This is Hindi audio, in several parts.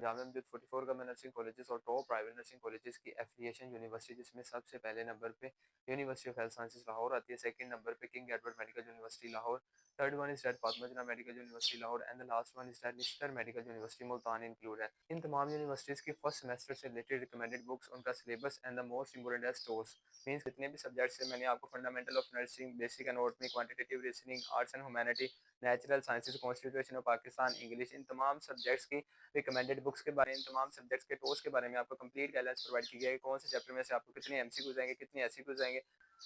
जामिया मिल्लत 44 गवर्नमेंट नर्सिंग कॉलेजेस और टॉप प्राइवेट नर्सिंग कॉलेजेस की एफिलिएशन यूनिवर्सिटी, जिसमें सबसे पहले नंबर पे university of health sciences Lahore आती है, सेकंड नंबर पे king Edward medical university Lahore, third one is that Fatima Jinnah medical university Lahore and the last one is that Nishtar medical university Multan include है। इन तमाम यूनिवर्सिटीज़ की फर्स्ट सेमेस्टर से रिलेटेड रिकमेंडेड बुक्स, उनका syllabus and the most important है स्टोर्स मीन्स जितने भी सब्जेक्ट्स है, मैंने आपको fundamental of nursing, basic anatomy, quantitative reasoning, arts and humanity, natural sciences, constitution of Pakistan, English, इन तमाम सब्जेक्ट्स की रिकमेंडेड बुक्स के बारे में, इन तमाम सब्जेक्ट्स के टोस के बारे में आपको कंप्लीट गाइडेंस प्रोवाइड की गई है। कौन से चैप्टर में से आपको कितने एमसीक्यूज आएंगे, कितने एससीक्यूज आएंगे।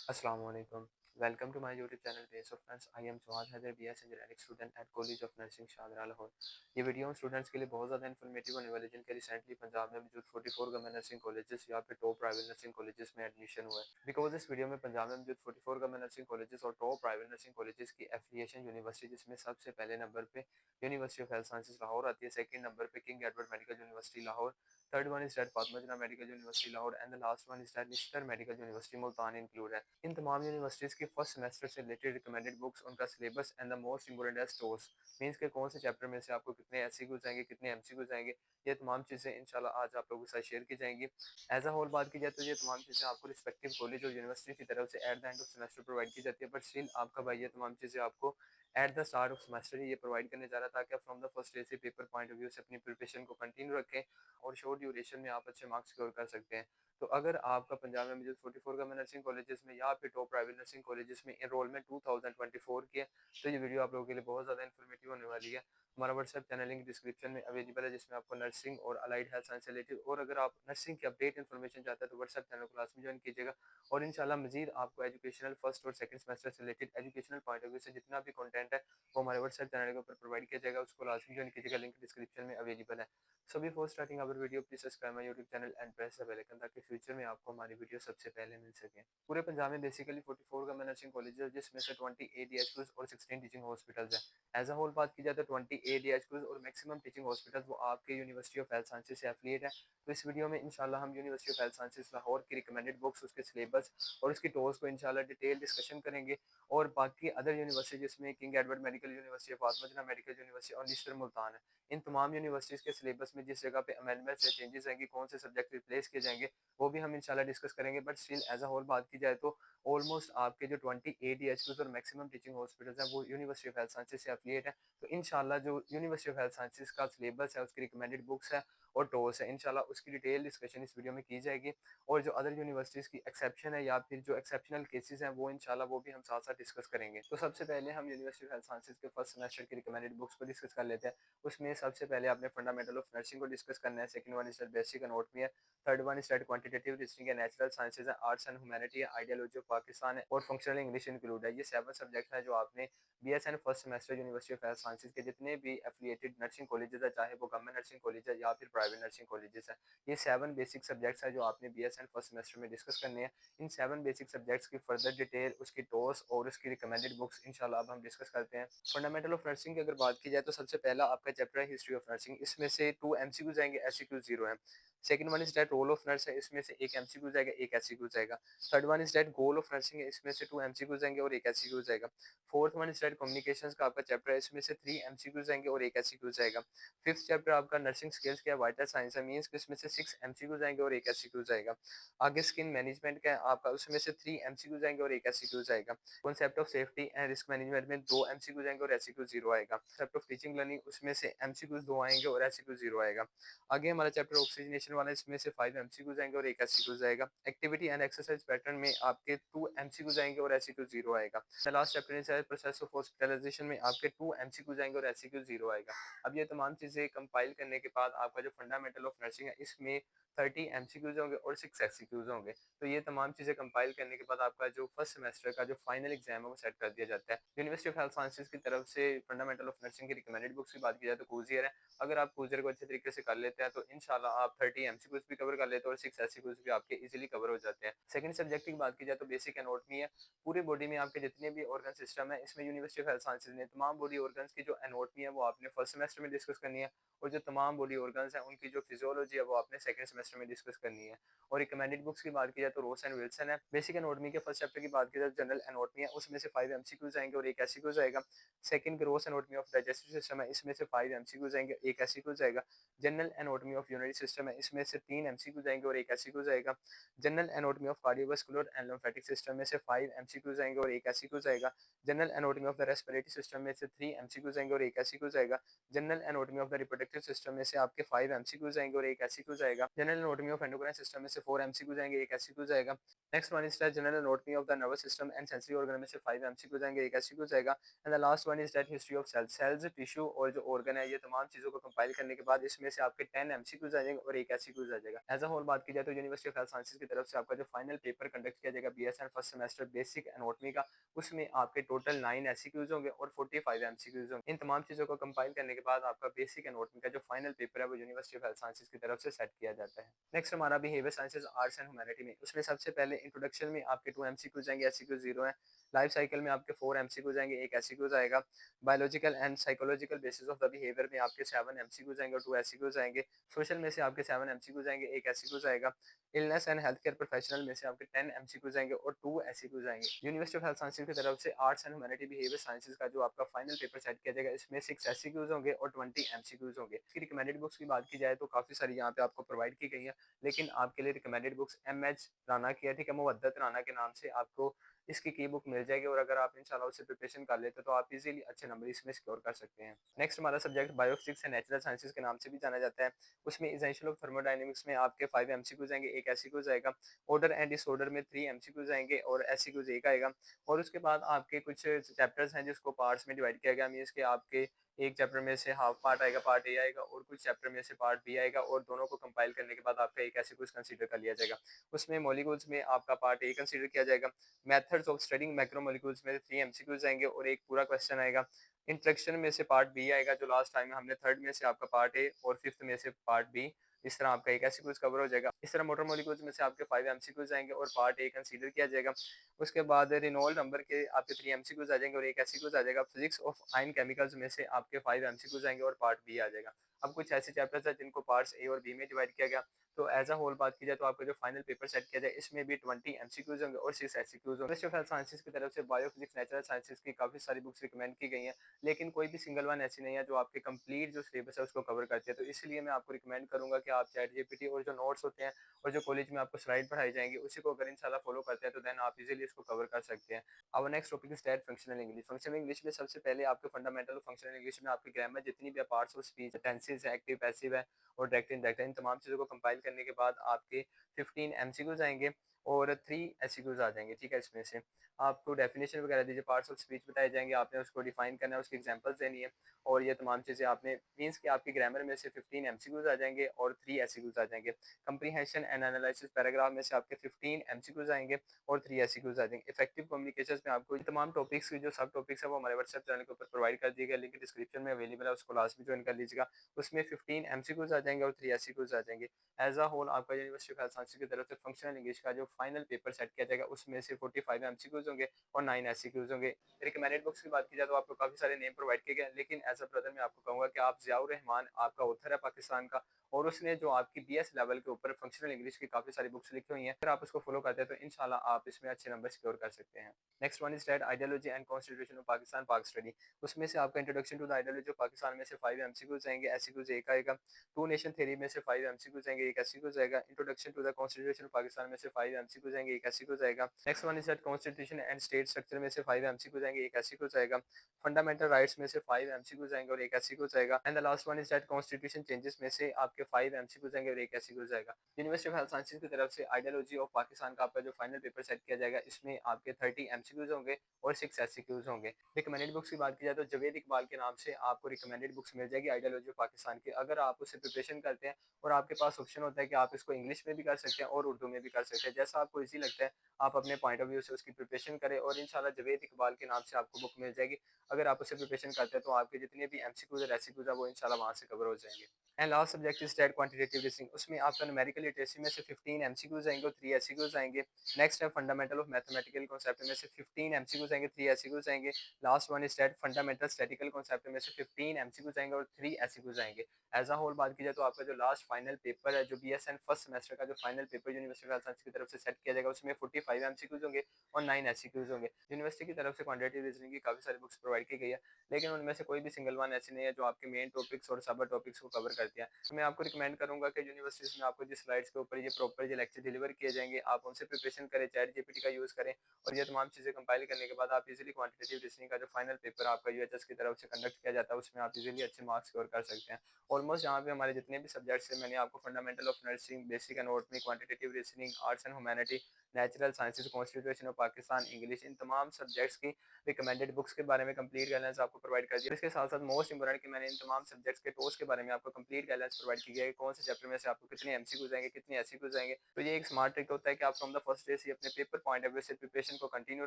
अस्सलाम वालेकुम, welcome to my YouTube channel base of friends. I am Jawad Haider, BS engineering student at college of nursing Shahjahan Lahore. ये वीडियो स्टूडेंट्स के लिए बहुत ज़्यादा इन्फॉर्मेटिव होने वाली है, जिनके रिसेंटली पंजाब में मौजूद 44 गवर्नमेंट नर्सिंग कॉलेजेस या फिर टॉप प्राइवेट नर्सिंग कॉलेजेस में एडमिशन हुआ है। बिकॉज इस वीडियो में पंजाब में मौजूद 44 गवर्नमेंट नर्सिंग कॉलेजेस और टॉप प्राइवेट नर्सिंग कॉलेजेस की एफिलिएशन यूनिवर्सिटी, जिसमें सबसे पहले नंबर पे university of health sciences Lahore आती है, सेकंड नंबर पे king Edward medical university Lahore, third one is that Fatima Jinnah medical university Lahore and the last one is that Nishtar medical university Multan include है। इन तमाम यूनिवर्सिटीज़ की फर्स्ट सेमेस्टर से रिलेटेड रिकमेंडेड बुक्स, उनका syllabus and the most important है स्टोर्स मीन्स के कौन से चैप्टर में से आपको कितने एससीक्यूज आएंगे, कितने एमसीक्यूज आएंगे, ये तमाम चीज़ें इंशाल्लाह आज आप लोगों के साथ शेयर की जाएंगी। एज अ होल बात की जाए तो ये तमाम चीज़ें आपको रिस्पेक्टिव कॉलेज और यूनिवर्सिटी की तरफ से at the end of semester provide की जाती है, बट स्टिल आपका भाई ये तमाम चीज़ें आपको at the start of semester ही ये प्रोवाइड करने जा रहा था, ताकि आप फ्रॉम द फर्स्ट डे से पेपर पॉइंट ऑफ व्यू से अपनी प्रिपरेशन को कंटिन्यू रखें और शॉर्ट ड्यूरेशन में आप अच्छे मार्क्स स्कोर कर सकते हैं। तो अगर आपका पंजाब में मौजूद 44 गवर्नमेंट नर्सिंग कॉलेजेस में या फिर टॉप प्राइवेट नर्सिंग कॉलेजेस में एनरोलमेंट 2024 की है, तो ये वीडियो आप लोगों के लिए बहुत ज़्यादा इन्फॉर्मेटिव होने वाली है। हमारा व्हाट्सएप चैनल लिंक डिस्क्रिप्शन में अवेलेबल है, जिसमें आपको नर्सिंग और अलाइड हेल्थ साइंस से रिलेटेड, और अगर आप नर्सिंग की अपडेट इन्फॉर्मेशन चाहते हैं तो व्हाट्सएप चैनल को लाजमी ज्वाइन कीजिएगा। और इंशाल्लाह मजीद आपको एजुकेशनल फर्स्ट और सेकंड सेमेस्टर से related educational point of view से जितना भी कंटेंट है वो हमारे व्हाट्सएप चैनल के ऊपर प्रोवाइड किया जाएगा, उसको लाजमी ज्वाइन कीजिएगा, लिंक डिस्क्रिप्शन में अवेलेबल है। So before starting our video please subscribe my YouTube channel and press the bell icon, ताकि फ्यूचर में आपको हमारी वीडियो सबसे पहले मिल सके। पूरे पंजाब में बेसिकली 44 गवर्नमेंट नर्सिंग कॉलेज है, जिसमें से 28 डीएचक्यूज और 16 टीचिंग हॉस्पिटल्स हैं। एज अ होल बात की जाए तो 28 डीएचक्यूज और मैक्सिमम टीचिंग हॉस्पिटल्स वो आपके यूनिवर्सिटी ऑफ हेल्थ साइंसेज से एफिलिएट है। तो इस वीडियो में इंशाल्लाह हम university of health sciences Lahore की रिकमेंडेड बुक्स, उसके सिलेबस और उसकी टोर्स को इंशाल्लाह डिटेल डिस्कशन करेंगे। और बाकी अदर यूनिवर्सिटी, जिसमें King Edward medical university, Fatima Jinnah medical university और निश्तर मुल्तान है, इन तमाम यूनिवर्सिटीज़ के सिलेबस में जिस जगह पे अमेंडमेंट्स या चेंजेस आएंगे, कौन से सब्जेक्ट रिप्लेस किए जाएंगे, वो भी हम इंशाल्लाह डिस्कस करेंगे। But still as a whole बात की जाए तो ऑलमोस्ट आपके जो 28 डीएचक्यूज और मैक्सिमम टीचिंग हॉस्पिटल्स हैं वो यूनिवर्सिटी ऑफ हेल्थ साइंसेज से एफिलिएट है। तो इंशाल्लाह जो यूनिवर्सिटी ऑफ हेल्थ साइंसेज का सिलेबस है, उसकी रिकमेंडेड बुक्स है और टोर्स है, इंशाल्लाह उसकी डिटेल डिस्कशन इस वीडियो में की जाएगी। और जो अदर यूनिवर्सिटीज़ की एक्सेप्शन है या फिर जो एक्सेप्शनल केसेस हैं, वो इंशाल्लाह वो भी हम साथ साथ डिस्कस करेंगे। तो सबसे पहले हम यूनिवर्सिटी ऑफ हेल्थ साइंसेज के फर्स्ट सेमेस्टर की रिकमेंडेड बुक्स को डिस्कस कर लेते हैं। उसमें सबसे पहले आपने फंडामेंटल ऑफ नर्सिंग को डिस्कस करना है, second one is basic anatomy है, third one is quantitative reasoning है, नेचुरल साइंसेज है, आर्ट्स एंड ह्यूमैनिटी है, आइडियोलॉजी ऑफ पाकिस्तान है और फंक्शनल इंग्लिश इंक्लूड है। ये 7 सब्जेक्ट हैं जो आपने BSN first semester university of health sciences के जितने भी एफिलिएटेड नर्सिंग कॉलेजेस है, चाहे वो गवर्नमेंट नर्सिंग कॉलेज है या फिर प्राइवेट नर्सिंग कॉलेजेस है, ये 7 बेसिक सब्जेक्ट्स हैं जो आपने बीएसएन फर्स्ट सेमेस्टर में डिस्कस करने हैं। इन 7 बेसिक सब्जेक्ट्स की फर्दर डिटेल, उसकी टोर्स और उसकी रिकमेंडेड बुक्स इंशाल्लाह अब हम डिस्कस करते हैं। फंडामेंटल ऑफ नर्सिंग की अगर बात की जाए तो सबसे पहला आपका चैप्टर है हिस्ट्री ऑफ नर्सिंग। इसमें से 2 एमसीक्यूज आएंगे, एससीक्यू 0 है। Second one is that role of nurse है, इसमें से एक एमसीक्यू जाएगा, एक एससीक्यू जाएगा। Third one is that goal of nursing है, इसमें से 2 एमसीक्यू जाएंगे और एक एससीक्यू जाएगा। Fourth one is that communications का आपका चैप्टर है, इसमें से 3 एमसीक्यू जाएंगे और एक एससीक्यू जाएगा। फिफ्थ चैप्टर आपका नर्सिंग स्किल्स का वाइटल साइंस है, मींस इसमें से 6 एमसीक्यू जाएंगे और एक एससीक्यू जाएगा। आगे स्किन मैनेजमेंट का है आपका, उसमें से 3 एमसीक्यू जाएंगे और एक एससीक्यू जाएगा। Concept of safety and risk management में 2 एमसीक्यू जाएंगे और एससीक्यू 0 आएगा। कॉन्सेप्ट ऑफ टीचिंग लर्निंग, उसमें से एमसीक्यू 2 आएंगे और एससीक्यू 0 आएगा। आगे हमारा चैप्टर ऑक्सीजनेशन वाला, इसमें से 5 एमसीक्यू जाएंगे और एक एससीक्यू जाएगा। एक्टिविटी एंड एक्सरसाइज पैटर्न में आपके 2 एमसीक्यू जाएंगे और एससीक्यू 0 आएगा। लास्ट चैप्टर है प्रोसेस ऑफ हॉस्पिटलाइजेशन में आपके 2 एमसीक्यू जाएंगे और एससीक्यू 0 आएगा। अब ये तमाम चीजें कंपाइल करने के बाद आपका जो फंडामेंटल ऑफ नर्सिंग है, इसमें 30 एमसीक्यूज होंगे और 6 एससीक्यूज होंगे। तो ये तमाम चीज़ें कंपाइल करने के बाद आपका जो फर्स्ट सेमेस्टर का जो फाइनल एग्जाम है वो सेट कर दिया जाता है। यूनिवर्सिटी ऑफ हेल्थ साइंसेज की तरफ से फंडामेंटल ऑफ नर्सिंग की रिकमेंडेड बुक्स की बात की जाए तो कूजियर है। अगर आप कूजियर को अच्छे तरीके से कर लेते हैं तो इंशाल्लाह आप 30 एमसीक्यूज भी कवर कर लेते हैं और 6 एससीक्यूज भी आपके इजीली कवर हो जाते हैं। सेकंड सब्जेक्ट की बात की जाए तो बेसिक एनाटॉमी है। पूरी बॉडी में आपके जितने भी ऑर्गन सिस्टम है, इसमें यूनिवर्सिटी ऑफ हेल्थ साइंसेज ने तमाम बॉडी ऑर्गन्स की जो एनाटॉमी है वो आपने फर्स्ट सेमेस्टर में डिस्कस करनी है, और जो तमाम बॉडी ऑर्गन्स हैं उनकी जो फिजियोलॉजी है वो आपने सेकंड सेमेस्टर में डिस्कस करनी है। और रिकमेंडेड बुक्स की बात की जाए तो रोस एंड विल्सन है। बेसिक एनाटॉमी के फर्स्ट चैप्टर की बात की जाए तो जनरल एनाटॉमी है, उसमें से 5 एमसीक्यूज आएंगे और 1 एससीक्यूज आएगा। Second gross anatomy of digestive system है, इसमें से 5 एमसीक्यूज आएंगे, 1 एससीक्यूज आएगा। General anatomy of urinary system है, इसमें से 3 एमसीक्यूज आएंगे और 1 एससीक्यूज आएगा। General anatomy of cardiovascular and lymphatic system में से 5 एमसीक्यूज आएंगे और 1 एससीक्यूज आएगा। General anatomy of the respiratory system में से 3 एमसीक्यूज आएंगे और 1 एससीक्यूज आएगा। General anatomy of the reproductive system में से आपके 5 एमसीक्यूज आएंगे और 1 एससीक्यूज आएगा। General anatomy of endocrine system में से 4 एमसीक्यूज आएंगे, 1 एससीक्यूज आएगा। Next one is that general anatomy of the nervous system and sensory organ में से 5 एमसीक्यूज आएंगे, 1 एससीक्यूज आएगा। And the last one is that history of cells, tissue और जो ऑर्गन है, ये तमाम चीजों को कंपाइल करने के बाद इसमें से आपके 10 एमसीक्यूज आ जाएंगे और 1 एससीक्यूज आ जाएगा। एज अ होल बात की जाए तो यूनिवर्सिटी ऑफ हेल्थ साइंसेज की तरफ से आपका जो फाइनल पेपर कंडक्ट किया जाएगा BSN first semester basic anatomy का, उसमें आपके टोटल 9 एससीक्यूज होंगे और 45 एमसीक्यूज होंगे। इन तमाम चीजों को कंपाइल करने के बाद आपका बेसिक एनाटॉमी का जो फाइनल पेपर है वो यूनिवर्सिटी ऑफ हेल्थ साइंसेज की तरफ से सेट किया जाता है। नेक्स्ट हमारा behaviour sciences arts and humanity में, उसमें सबसे पहले इंट्रोडक्शन में आपके 2 एमसीक्यूज आएंगे, एससीक्यू 0 है। लाइफ साइकिल में आपके 4 एमसीक्यूज आएंगे, 1 एससीक्यूज आएगा। Biological and psychological basis of the behaviour में आपके 7 एमसीक्यूज आएंगे और 2 एससीक्यूज आएंगे। सोशल में से आपके 7 एमसीक्यूज आएंगे, 1 एससीक्यूज आएगा। Illness and health care professional में से आपके 10 एमसीक्यूज आएंगे और 2 एससीक्यूज आएंगे। यूनिवर्सिटी ऑफ हेल्थ साइंसेज की तरफ से arts and humanity behaviour sciences का जो आपका फाइनल पेपर सेट किया जाएगा, इसमें 6 एससीक्यूज होंगे और 20 एमसीक्यूज होंगे। इसकी रिकमेंडेड बुक्स की बात की जाए तो काफी सारी यहाँ पे आपको प्रोवाइड की गई है, लेकिन आपके लिए रिकमेंडेड बुक्स एमएच राना की है, ठीक है, मुवद्दत राना के नाम से आपको इसकी की बुक मिल जाएगी, और अगर आप इंशाल्लाह उससे प्रिपरेशन कर लेते तो आप इजीली अच्छे नंबर इसमें स्कोर कर सकते हैं। नेक्स्ट हमारा subject biophysics and natural sciences के नाम से भी जाना जाता है। उसमें इसेंशियल ऑफ थर्मोडायनेमिक्स में आपके 5 एमसीक्यूज आएंगे, 1 एससीक्यूज आएगा। ऑर्डर एंड डिसऑर्डर में 3 एमसीक्यूज आएंगे और एससीक्यूज 1 आएगा। और उसके बाद आपके कुछ चैप्टर्स हैं जिसको पार्ट्स में डिवाइड किया गया, मींस के आपके एक चैप्टर में से हाफ पार्ट आएगा, पार्ट ए आएगा, और कुछ चैप्टर में से पार्ट बी आएगा, और दोनों को कंपाइल करने के बाद आपका एक ऐसे कुछ कंसीडर कर लिया जाएगा। उसमें मॉलिक्यूल्स में आपका पार्ट ए कंसीडर किया जाएगा। मेथड्स ऑफ स्टडिंग मैक्रोमोलिक्यूल्स में 3 एमसीक्यूज आएंगे और एक पूरा क्वेश्चन आएगा। इंट्रैक्शन में से पार्ट बी आएगा, जो लास्ट टाइम हमने थर्ड में से आपका पार्ट ए और फिफ्थ में से पार्ट बी, इस तरह आपका एक एमसीक्यूज कवर हो जाएगा। इस तरह मोटर मॉलिक्यूल्स में से आपके 5 एमसीक्यूज आएंगे और पार्ट ए कंसीडर किया जाएगा। उसके बाद रेनॉल्ड नंबर के आपके 3 एमसीक्यूज आ जाएंगे और एक एमसीक्यूज आ जाएगा। फिजिक्स ऑफ आयन केमिकल्स में से आपके 5 एमसीक्यूज आएंगे और पार्ट बी आ जाएगा। अब कुछ ऐसे चैप्टर्स हैं जिनको पार्ट्स ए और बी में डिवाइड किया गया। तो एज अ होल बात की जाए तो आपका जो फाइनल पेपर सेट किया जाए, इसमें भी 20 एमसीक्यूज होंगे और 6 एमसीक्यूज होंगे। यूनिवर्सिटी ऑफ हेल्थ साइंसेज की तरफ से बायोफिजिक्स नेचुरल साइंसेज की काफी सारी बुक्स रिकमेंड की गई हैं, लेकिन कोई भी सिंगल वन ऐसी नहीं है जो आपके कंप्लीट जो सिलेबस है उसको कवर करती है। तो इसलिए मैं आपको रिकमेंड करूंगा कि आप चैट जीपीटी और जो नोट्स होते हैं और जो कॉलेज में आपको स्लाइड पढ़ाई जाएंगी उसी को अगर इंशाल्लाह फॉलो करते हैं तो देन आप इजीली इसको कवर कर सकते हैं। Our next topic is that functional English. Functional English में सबसे पहले आपके फंडामेंटल फंक्शनल इंग्लिश में आपकी ग्रामर जितनी भी पार्ट्स ऑफ स्पीच, टेंसेस है, एक्टिव पैसिव है और डायरेक्ट इनडायरेक्ट है, इन तमाम चीज़ों को कंपाइल करने के बाद आपके 15 एमसीक्यूज आएंगे और 3 एससीक्यूज आ जाएंगे, ठीक है। इसमें से आपको डेफिनेशन वगैरह दीजिए, पार्ट्स ऑफ स्पीच बताए जाएंगे, आपने उसको डिफाइन करना है, उसकी एग्जांपल्स देनी है, और ये तमाम चीज़ें आपने मींस कि आपकी ग्रामर में से 15 एमसीक्यूज आ जाएंगे और 3 एससीक्यूज आ जाएंगे। कंप्रीहेंशन एंड एनालिसिस पैराग्राफ में से आपके 15 एमसीक्यूज आएंगे और 3 एससीक्यूज आ जाएंगे। इफेक्टिव कम्युनिकेशन में आपको तमाम टॉपिक्स की जो सब टॉपिक्स है वो हमारे व्हाट्सएप चैनल के ऊपर प्रोवाइड कर दिए गए, लिंक डिस्क्रिप्शन में अवेलेबल है, उसको लास्ट में ज्वाइन कर लीजिएगा। उसमें 15 एमसीक्यूज आ जाएंगे और 3 एससीक्यूज आ जाएंगे। एज अ होल आपका यूनिवर्सिटी ऑफ हेल्थ साइंसेज की तरफ से फंक्शनल इंग्लिश का जो फाइनल पेपर सेट किया जाएगा, उसमें से 45 एमसीक्यूज होंगे और 9 एससीक्यूज होंगे। रिकमेंडेड बुक्स की बात की जाए तो आपको काफी सारे नेम प्रोवाइड किए गए, लेकिन एज अ ब्रदर मैं आपको कहूंगा कि आप जियाउर रहमान आपका ऑथर है पाकिस्तान का, और उसने जो आपकी बीएस लेवल के ऊपर फंक्शनल इंग्लिश की काफी सारी बुक्स लिखी हुई हैं, अगर आप उसको फॉलो करते हैं तो इंशाल्लाह आप इसमें अच्छे नंबर सिक्योर कर सकते हैं। Next one is that ideology and constitution of Pakistan Pak study. उसमें से आपका introduction to the ideology of Pakistan में से 5 एमसीक्यूज आएंगे, एससीक्यूज एक आएगा। टू नेशन थ्योरी में से 5 एमसीक्यूज आएंगे, एक एससीक्यूज आएगा। Introduction to the constitution of Pakistan में से 5 एमसीक्यूज आएंगे, एक एससीक्यूज आएगा। Next one is that constitution and state structure में से 5 एमसीक्यूज आएंगे, एक एससीक्यूज आएगा। फंडामेंटल राइट्स में से 5 एमसीक्यूज आएंगे और एक एससीक्यूज आएगा। And the last one is that constitution changes में से आपके 5 एमसीक्यूज आएंगे और एक एससीक्यूज आएगा। यूनिवर्सिटी ऑफ हेल्थ साइंसेज की तरफ से आइडियोलॉजी ऑफ पाकिस्तान का आपका जो फाइनल पेपर सेट किया जाएगा, इसमें आपके 30 एमसीक्यूज होंगे और 6 एससीक्यूज होंगे। रिकमेंडेड बुक्स की बात की जाए तो जवेद इकबाल के नाम से आपको रिकमेंडेड बुक्स मिल जाएगी आइडियोलॉजी ऑफ पाकिस्तान की। अगर आप उससे प्रिपरेशन करते हैं और आपके पास ऑप्शन होता है कि आप इसको इंग्लिश में भी कर सकते हैं और उर्दू में भी कर सकते हैं, जैसा आपको इजी लगता है आप अपने पॉइंट ऑफ व्यू से उसकी प्रिपरेशन करें, और इंशाल्लाह जवेद इकबाल के नाम से आपको बुक मिल जाएगी। अगर आप उससे प्रिपरेशन करते हैं तो आपके जितने भी एमसीक्यूज और एससीक्यूज है वो इंशाल्लाह वहां से कवर हो जाएंगे। And last subject is state quantitative reasoning, उसमें आपका न्यूमेरिकल लिटरेसी में से 15 एमसीक्यूज आएंगे और 3 एससीक्यूज आएंगे। नेक्स्ट है फंडामेंटल ऑफ मैथमेटिकल कॉन्सेप्ट में से 15 एमसीक्यूज आएंगे, 3 एससीक्यूज आएंगे। Last one is fundamental statistical concept में से 15 एमसीक्यूज आएंगे और 3 एससीक्यूज आएंगे। एज अ होल बात की जाए तो आपका जो लास्ट फाइनल पेपर है, जो बीएसएन फर्स्ट सेमेस्टर का जो final paper university of science की तरफ से सेट किया जाएगा, उसमें 45 एमसीक्यूज होंगे और 9 एससीक्यूज होंगे। यूनिवर्सिटी की तरफ से क्वांटिटेटिव रीजनिंग की काफी सारी बुक्स प्रोवाइड की गई है, लेकिन उनमें से कोई भी सिंगल वन ऐसी नहीं है जो आपके मेन टॉपिक्स और सब टॉपिक्स को कवर करती है। तो मैं आपको रिकमेंड करूंगा कि यूनिवर्सिटीज में आपको जिस स्लाइड्स के ऊपर ये प्रॉपर ये लेक्चर डिलीवर किए जाएंगे, आप उनसे प्रिपरेशन करें, चैट जीपीटी का यूज करें, और ये तमाम चीजें कंपाइल करने के बाद आप इजीली क्वांटिटेटिव रीजनिंग का जो फाइनल पेपर आपका यूएचएस की तरफ से कंडक्ट किया जाता है, उसमें आप इजीली अच्छे मार्क्स स्कोर कर सकते हैं। ऑलमोस्ट यहाँ पे हमारे जितने भी सब्जेक्ट्स हैं, मैंने आपको fundamental of nursing, basic anatomy, quantitative reasoning, arts and humanity, natural sciences, constitution of Pakistan, English, इन तमाम सब्जेक्ट्स की रिकमेंडेड बुक्स के बारे में कंप्लीट गाइडलाइंस आपको प्रोवाइड कर दिया। इसके साथ साथ मोस्ट इंपोर्टेंट कि मैंने इन तमाम सब्जेक्ट्स के टॉस के बारे में आपको कंप्लीट गाइडलाइंस प्रोवाइड की गई है, कौन से चैप्टर में से आपको कितने एमसीक्यूज आएंगे, कितने एससीक्यूज आएंगे। तो ये एक स्मार्ट ट्रिक होता है कि आप फ्रॉम द फर्स्ट डे से अपने पेपर पॉइंट ऑफ व्यू से प्रिपरेशन को कंटिन्यू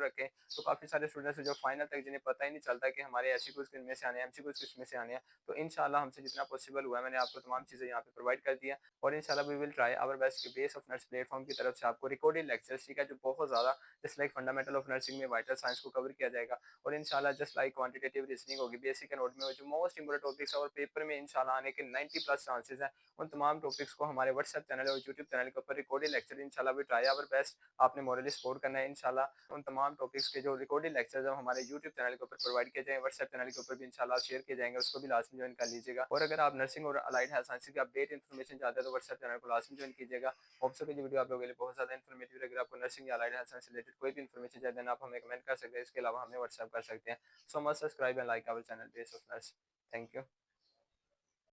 रखें। तो काफी सारे स्टूडेंट्स जो फाइनल तक जिन्हें पता ही नहीं चलता कि हमारे एससीक्यूज किन में से आने हैं, एमसीक्यूज किस में से आने हैं, तो इंशाल्लाह हमसे जितना पॉसिबल हुआ है मैंने आपको तमाम चीजें यहाँ पे प्रोवाइड कर दिया, और इंशाल्लाह we will try our best कि बेस ऑफ नर्स प्लेटफॉर्म की तरफ से आपको रिकॉर्डेड लेक्चर्स, ठीक है, जो बहुत ज्यादा just like fundamental of nursing में वाइटल साइंस को कवर किया जाएगा, और इंशाल्लाह जस्ट लाइक क्वांटिटेटिव रीजनिंग होगी, बेसिक एंड में जो मोस्ट इंपोर्टेंट टॉपिक्स है और पेपर में इंशाल्लाह आने के 90 प्लस चांसेस हैं, उन तमाम टॉपिक्स को हमारे व्हाट्सएप चैनल और यूट्यूब चैनल के ऊपर रिकॉर्डेड लेक्चर इंशाल्लाह वी ट्राई आवर बेस्ट आपने मॉरली सपोर्ट करना है। इंशाल्लाह उन तमाम टॉपिक्स के जो रिकॉर्डेड लेक्चर्स हैं हमारे यूट्यूब चैनल के ऊपर प्रोवाइड किए जाएंगे, व्हाट्सएप चैनल के ऊपर भी इंशाल्लाह शेयर किए जाएंगे, उसको भी लाजमी ज्वाइन कर लीजिएगा। और अगर आप नर्सिंग और अलाइड हेल्थ साइंस की अपडेट इन्फॉर्मेशन चाहते हैं तो व्हाट्सएप चैनल को लाजमी ज्वाइन कीजिएगा। होप सो कि ये वीडियो आप लोगों के लिए बहुत ज़्यादा इन्फॉर्मेटिव। अगर आपको नर्सिंग या अलाइड हेल्थ साइंस से रिलेटेड कोई भी इन्फॉर्मेशन चाहिए देन आप हमें कमेंट कर सकते हैं, इसके अलावा हमें व्हाट्सएप कर सकते हैं। So much subscribe and like our channel base of nurse. Thank you.